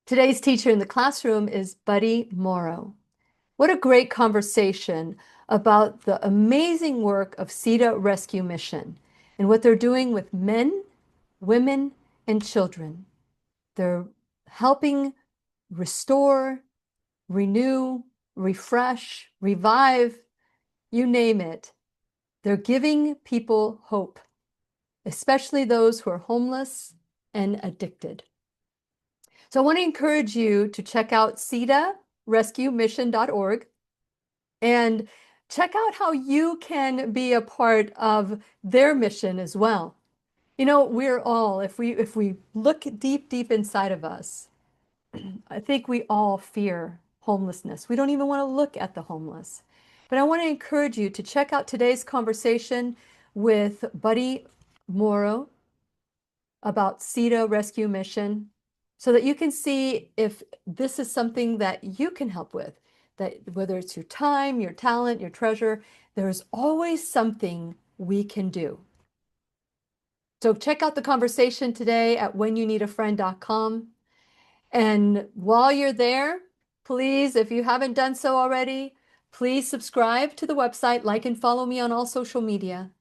Today's teacher in the classroom is Buddy Morrow. What a great conversation about the amazing work of CITA Rescue Mission and what they're doing with men, women, and children. They're helping restore, renew, refresh, revive, you name it. They're giving people hope, especially those who are homeless and addicted. So I want to encourage you to check out CITARescueMission.org and check out how you can be a part of their mission as well. You know, we're all, if we look deep inside of us, I think we all fear homelessness. We don't even want to look at the homeless. But I want to encourage you to check out today's conversation with Buddy Morrow about CITA Rescue Mission so that you can see if this is something that you can help with, that whether it's your time, your talent, your treasure, there's always something we can do. So check out the conversation today at WhenYouNeedAFriend.com. And while you're there, please, if you haven't done so already, please subscribe to the website, like and follow me on all social media,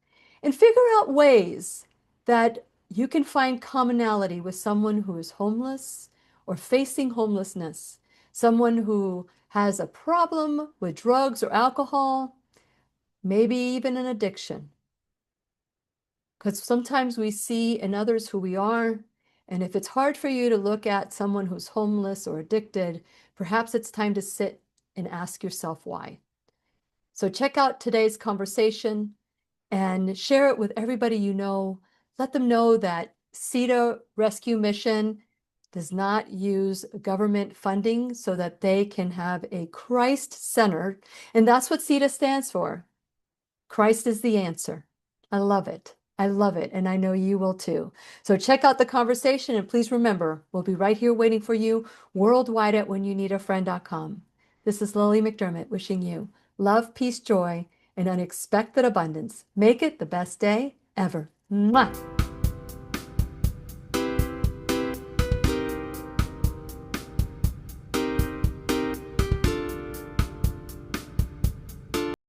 and figure out ways that you can find commonality with someone who is homeless or facing homelessness, someone who has a problem with drugs or alcohol, maybe even an addiction. Because sometimes we see in others who we are, and if it's hard for you to look at someone who's homeless or addicted, perhaps it's time to sit and ask yourself why. So check out today's conversation and share it with everybody you know. Let them know that CITA Rescue Mission does not use government funding so that they can have a Christ-centered, and that's what CITA stands for. Christ is the answer. I love it. I love it, and I know you will too. So check out the conversation, and please remember, we'll be right here waiting for you worldwide at WhenYouNeedAFriend.com. This is Lily McDermott wishing you love, peace, joy, and unexpected abundance. Make it the best day ever. Mwah!